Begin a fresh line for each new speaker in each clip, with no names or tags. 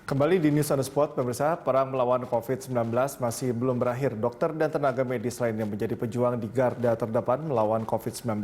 Kembali di News on the Spot, pemirsa, perang melawan COVID-19 masih belum berakhir. Dokter dan tenaga medis lainnya menjadi pejuang di garda terdepan melawan COVID-19.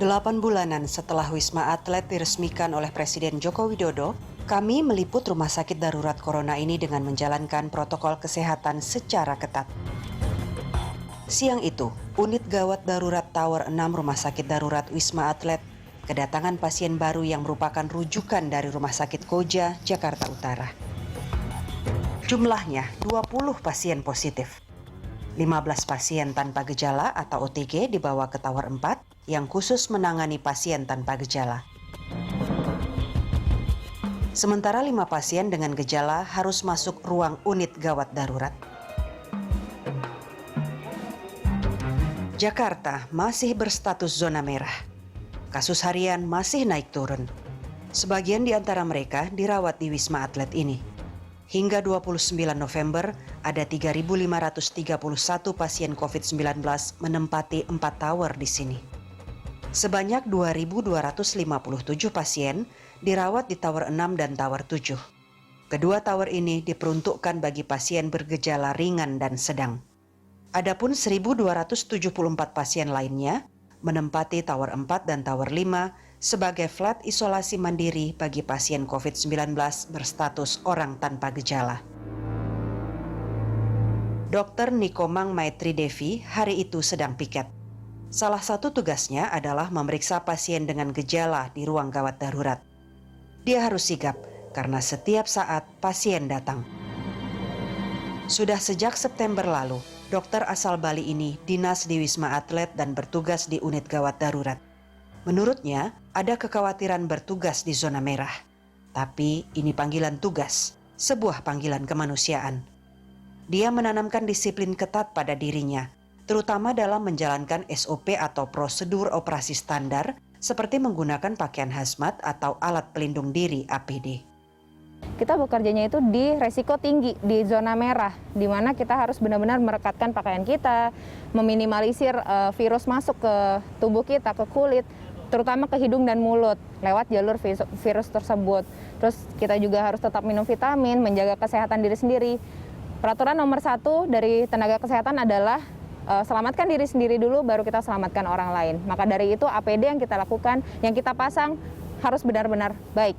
Delapan bulanan setelah Wisma Atlet diresmikan oleh Presiden Joko Widodo, kami meliput rumah sakit darurat corona ini dengan menjalankan protokol kesehatan secara ketat. Siang itu, unit gawat darurat Tower 6 Rumah Sakit Darurat Wisma Atlet kedatangan pasien baru yang merupakan rujukan dari Rumah Sakit Koja, Jakarta Utara. Jumlahnya 20 pasien positif. 15 pasien tanpa gejala atau OTG dibawa ke Tower 4 yang khusus menangani pasien tanpa gejala. Sementara 5 pasien dengan gejala harus masuk ruang unit gawat darurat. Jakarta masih berstatus zona merah. Kasus harian masih naik turun. Sebagian di antara mereka dirawat di Wisma Atlet ini. Hingga 29 November, ada 3.531 pasien COVID-19 menempati 4 tower di sini. Sebanyak 2.257 pasien dirawat di Tower 6 dan Tower 7. Kedua tower ini diperuntukkan bagi pasien bergejala ringan dan sedang. Adapun 1.274 pasien lainnya menempati Tower 4 dan Tower 5 sebagai flat isolasi mandiri bagi pasien COVID-19 berstatus orang tanpa gejala. Dr. Nikomang Maitri Devi hari itu sedang piket. Salah satu tugasnya adalah memeriksa pasien dengan gejala di ruang gawat darurat. Dia harus sigap karena setiap saat pasien datang. Sudah sejak September lalu, dokter asal Bali ini dinas di Wisma Atlet dan bertugas di unit gawat darurat. Menurutnya, ada kekhawatiran bertugas di zona merah. Tapi ini panggilan tugas, sebuah panggilan kemanusiaan. Dia menanamkan disiplin ketat pada dirinya, terutama dalam menjalankan SOP atau prosedur operasi standar seperti menggunakan pakaian hazmat atau alat pelindung diri APD.
Kita bekerjanya itu di resiko tinggi, di zona merah, di mana kita harus benar-benar merekatkan pakaian kita, meminimalisir virus masuk ke tubuh kita, ke kulit, terutama ke hidung dan mulut, lewat jalur virus tersebut. Terus kita juga harus tetap minum vitamin, menjaga kesehatan diri sendiri. Peraturan nomor 1 dari tenaga kesehatan adalah selamatkan diri sendiri dulu, baru kita selamatkan orang lain. Maka dari itu APD yang kita lakukan, yang kita pasang harus benar-benar baik.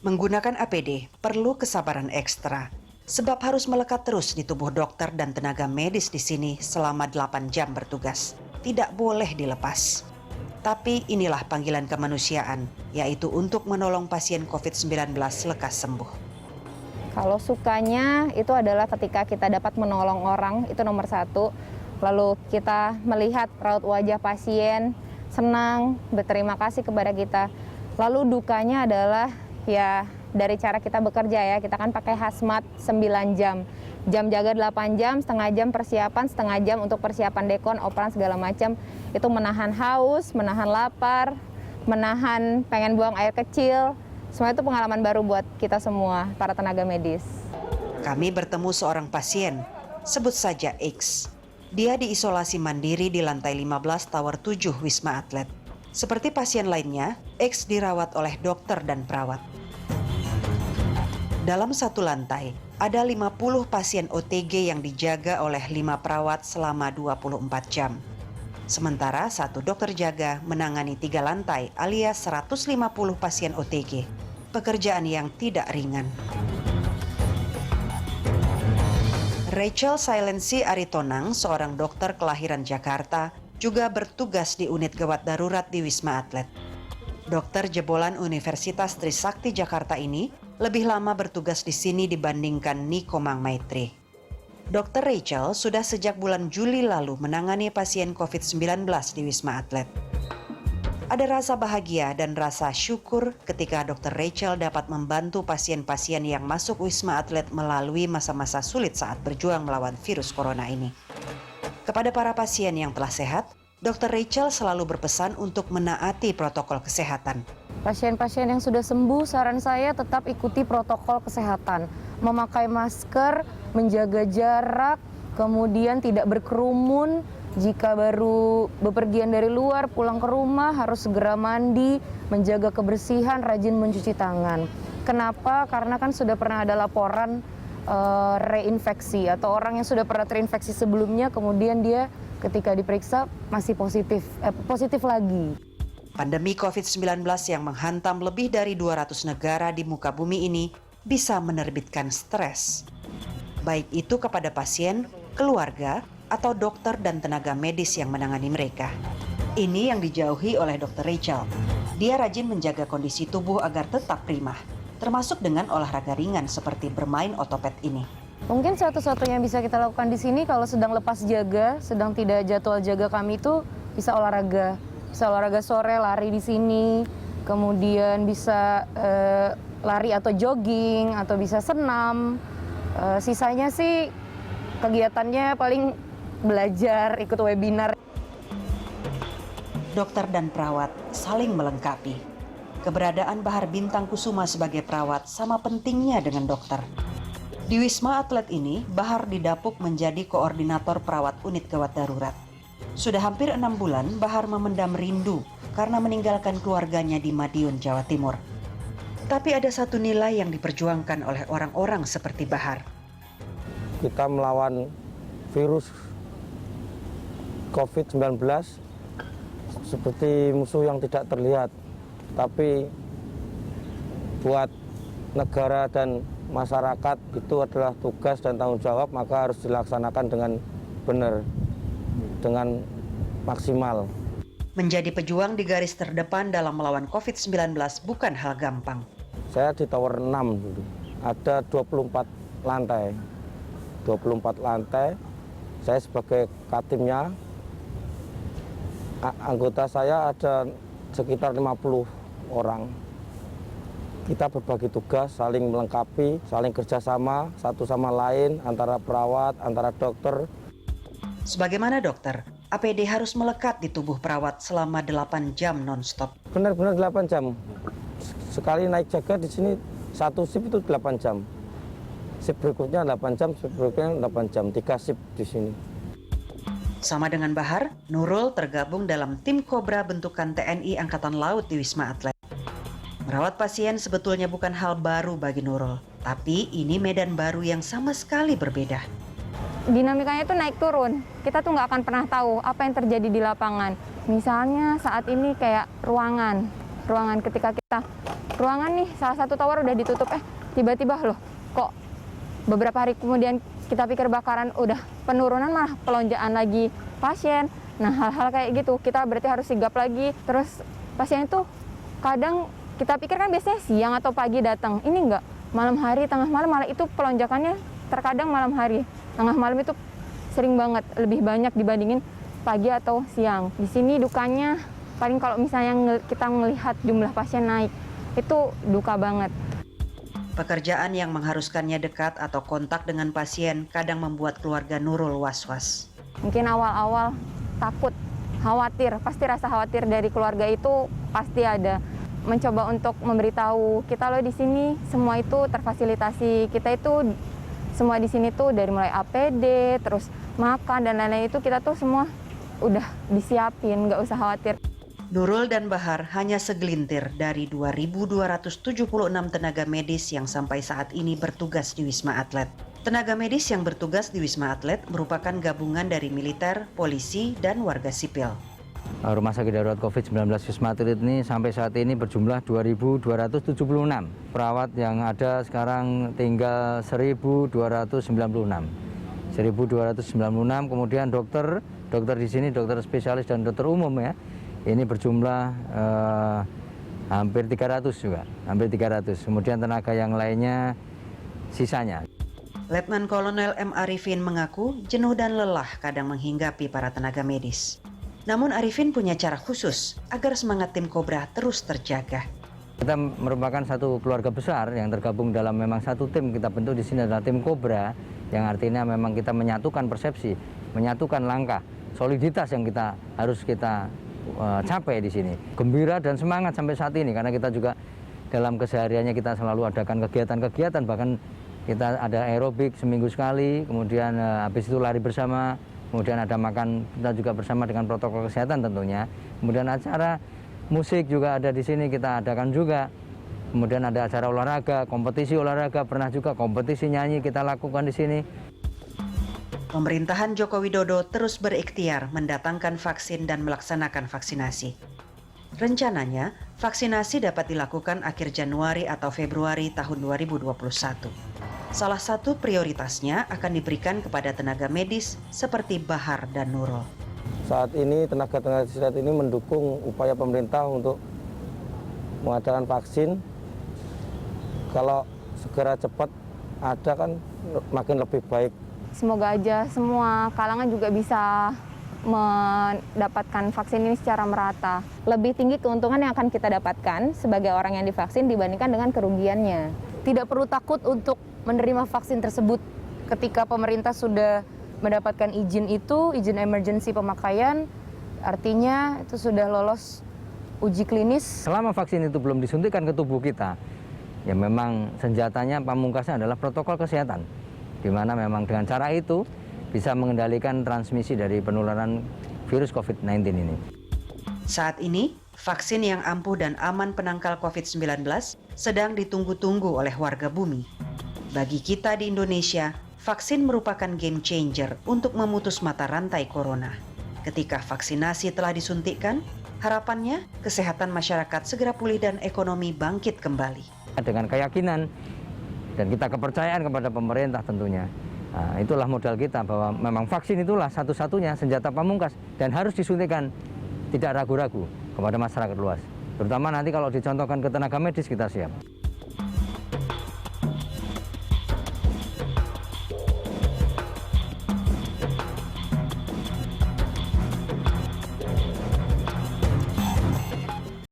Menggunakan APD perlu kesabaran ekstra, sebab harus melekat terus di tubuh dokter dan tenaga medis di sini selama 8 jam bertugas. Tidak boleh dilepas. Tapi inilah panggilan kemanusiaan, yaitu untuk menolong pasien COVID-19 lekas sembuh.
Kalau sukanya itu adalah ketika kita dapat menolong orang, itu nomor 1. Lalu kita melihat raut wajah pasien, senang, berterima kasih kepada kita. Lalu dukanya adalah ya dari cara kita bekerja ya, kita kan pakai hazmat 9 jam. Jam jaga 8 jam, setengah jam persiapan, setengah jam untuk persiapan dekon, operan segala macam. Itu menahan haus, menahan lapar, menahan pengen buang air kecil. Semua itu pengalaman baru buat kita semua, para tenaga medis.
Kami bertemu seorang pasien, sebut saja X. Dia diisolasi mandiri di lantai 15 Tower 7 Wisma Atlet. Seperti pasien lainnya, X dirawat oleh dokter dan perawat. Dalam satu lantai, ada 50 pasien OTG yang dijaga oleh 5 perawat selama 24 jam. Sementara satu dokter jaga menangani 3 lantai alias 150 pasien OTG. Pekerjaan yang tidak ringan. Rachel Silency Aritonang, seorang dokter kelahiran Jakarta, juga bertugas di unit gawat darurat di Wisma Atlet. Dokter jebolan Universitas Trisakti Jakarta ini lebih lama bertugas di sini dibandingkan Nikomang Maitri. Dr. Rachel sudah sejak bulan Juli lalu menangani pasien COVID-19 di Wisma Atlet. Ada rasa bahagia dan rasa syukur ketika Dr. Rachel dapat membantu pasien-pasien yang masuk Wisma Atlet melalui masa-masa sulit saat berjuang melawan virus corona ini. Kepada para pasien yang telah sehat, Dr. Rachel selalu berpesan untuk menaati protokol kesehatan.
Pasien-pasien yang sudah sembuh, saran saya tetap ikuti protokol kesehatan. Memakai masker, menjaga jarak, kemudian tidak berkerumun. Jika baru bepergian dari luar, pulang ke rumah harus segera mandi, menjaga kebersihan, rajin mencuci tangan. Kenapa? Karena kan sudah pernah ada laporan reinfeksi atau orang yang sudah pernah terinfeksi sebelumnya, kemudian dia ketika diperiksa masih positif lagi.
Pandemi COVID-19 yang menghantam lebih dari 200 negara di muka bumi ini bisa menerbitkan stres. Baik itu kepada pasien, keluarga, atau dokter dan tenaga medis yang menangani mereka. Ini yang dijauhi oleh Dr. Rachel. Dia rajin menjaga kondisi tubuh agar tetap prima, termasuk dengan olahraga ringan seperti bermain otopet ini.
Mungkin satu-satunya yang bisa kita lakukan di sini kalau sedang lepas jaga, sedang tidak jadwal jaga kami itu bisa olahraga. Bisa olahraga sore, lari di sini, kemudian bisa lari atau jogging, atau bisa senam. Sisanya sih kegiatannya paling belajar, ikut webinar.
Dokter dan perawat saling melengkapi. Keberadaan Bahar Bintang Kusuma sebagai perawat sama pentingnya dengan dokter. Di Wisma Atlet ini, Bahar didapuk menjadi koordinator perawat unit gawat darurat. Sudah hampir 6 bulan, Bahar memendam rindu karena meninggalkan keluarganya di Madiun, Jawa Timur. Tapi ada satu nilai yang diperjuangkan oleh orang-orang seperti Bahar.
Kita melawan virus COVID-19 seperti musuh yang tidak terlihat. Tapi buat negara dan masyarakat itu adalah tugas dan tanggung jawab, maka harus dilaksanakan dengan benar, dengan maksimal.
Menjadi pejuang di garis terdepan dalam melawan COVID-19 bukan hal gampang.
Saya di tower 6 dulu, ada 24 lantai. 24 lantai, saya sebagai katimnya, anggota saya ada sekitar 50 orang. Kita berbagi tugas, saling melengkapi, saling kerjasama satu sama lain antara perawat, antara dokter.
Sebagaimana dokter, APD harus melekat di tubuh perawat selama 8 jam non-stop.
Benar-benar 8 jam. Sekali naik jaga di sini, satu shift itu 8 jam. Shift berikutnya 8 jam, shift berikutnya 8 jam, 3 shift di sini.
Sama dengan Bahar, Nurul tergabung dalam tim Kobra bentukan TNI Angkatan Laut di Wisma Atlet. Merawat pasien sebetulnya bukan hal baru bagi Nurul, tapi ini medan baru yang sama sekali berbeda.
Dinamikanya itu naik turun. Kita tuh nggak akan pernah tahu apa yang terjadi di lapangan. Misalnya saat ini kayak ruangan ketika kita ruangan nih salah satu tower udah ditutup, tiba-tiba loh kok beberapa hari kemudian kita pikir bakaran udah penurunan malah pelonjakan lagi pasien. Nah hal-hal kayak gitu kita berarti harus sigap lagi. Terus pasien itu kadang kita pikir kan biasanya siang atau pagi datang, ini enggak, malam hari, tengah malam, malah itu pelonjakannya terkadang malam hari. Tengah malam itu sering banget, lebih banyak dibandingin pagi atau siang. Di sini dukanya paling kalau misalnya kita melihat jumlah pasien naik, itu duka banget.
Pekerjaan yang mengharuskannya dekat atau kontak dengan pasien kadang membuat keluarga Nurul was-was.
Mungkin awal-awal takut, khawatir, pasti rasa khawatir dari keluarga itu pasti ada. Mencoba untuk memberitahu kita loh di sini semua itu terfasilitasi, kita itu semua di sini tuh dari mulai APD, terus makan dan lain-lain itu kita tuh semua udah disiapin, nggak usah khawatir.
Nurul dan Bahar hanya segelintir dari 2.276 tenaga medis yang sampai saat ini bertugas di Wisma Atlet. Tenaga medis yang bertugas di Wisma Atlet merupakan gabungan dari militer, polisi, dan warga sipil.
Rumah sakit darurat COVID-19 Wisma Atlet ini sampai saat ini berjumlah 2.276. Perawat yang ada sekarang tinggal 1.296. 1.296, kemudian dokter di sini dokter spesialis dan dokter umum ya. Ini berjumlah hampir 300 juga, hampir 300. Kemudian tenaga yang lainnya sisanya.
Letnan Kolonel M. Arifin mengaku jenuh dan lelah kadang menghinggapi para tenaga medis. Namun Arifin punya cara khusus agar semangat tim Kobra terus terjaga.
Kita merupakan satu keluarga besar yang tergabung dalam memang satu tim. Kita bentuk di sini adalah tim Kobra, yang artinya memang kita menyatukan persepsi, menyatukan langkah, soliditas yang harus kita capai di sini. Gembira dan semangat sampai saat ini karena kita juga dalam kesehariannya kita selalu adakan kegiatan-kegiatan, bahkan kita ada aerobik seminggu sekali, kemudian habis itu lari bersama, kemudian ada makan kita juga bersama dengan protokol kesehatan tentunya. Kemudian acara musik juga ada di sini kita adakan juga. Kemudian ada acara olahraga, kompetisi olahraga, pernah juga kompetisi nyanyi kita lakukan di sini.
Pemerintahan Joko Widodo terus berikhtiar mendatangkan vaksin dan melaksanakan vaksinasi. Rencananya, vaksinasi dapat dilakukan akhir Januari atau Februari tahun 2021. Salah satu prioritasnya akan diberikan kepada tenaga medis seperti Bahar dan Nurul.
Saat ini tenaga-tenaga kesehatan ini mendukung upaya pemerintah untuk mengadakan vaksin. Kalau segera cepat ada kan makin lebih baik.
Semoga aja semua kalangan juga bisa mendapatkan vaksin ini secara merata. Lebih tinggi keuntungan yang akan kita dapatkan sebagai orang yang divaksin dibandingkan dengan kerugiannya.
Tidak perlu takut untuk menerima vaksin tersebut ketika pemerintah sudah mendapatkan izin izin emergency pemakaian, artinya itu sudah lolos uji klinis.
Selama vaksin itu belum disuntikan ke tubuh kita, ya memang senjatanya pamungkasnya adalah protokol kesehatan, di mana memang dengan cara itu bisa mengendalikan transmisi dari penularan virus COVID-19 ini.
Saat ini, vaksin yang ampuh dan aman penangkal COVID-19 sedang ditunggu-tunggu oleh warga bumi. Bagi kita di Indonesia, vaksin merupakan game changer untuk memutus mata rantai corona. Ketika vaksinasi telah disuntikkan, harapannya kesehatan masyarakat segera pulih dan ekonomi bangkit kembali.
Dengan keyakinan dan kita kepercayaan kepada pemerintah tentunya. Nah, itulah modal kita bahwa memang vaksin itulah satu-satunya senjata pamungkas dan harus disuntikan tidak ragu-ragu kepada masyarakat luas. Terutama nanti kalau dicontohkan ke tenaga medis kita siap.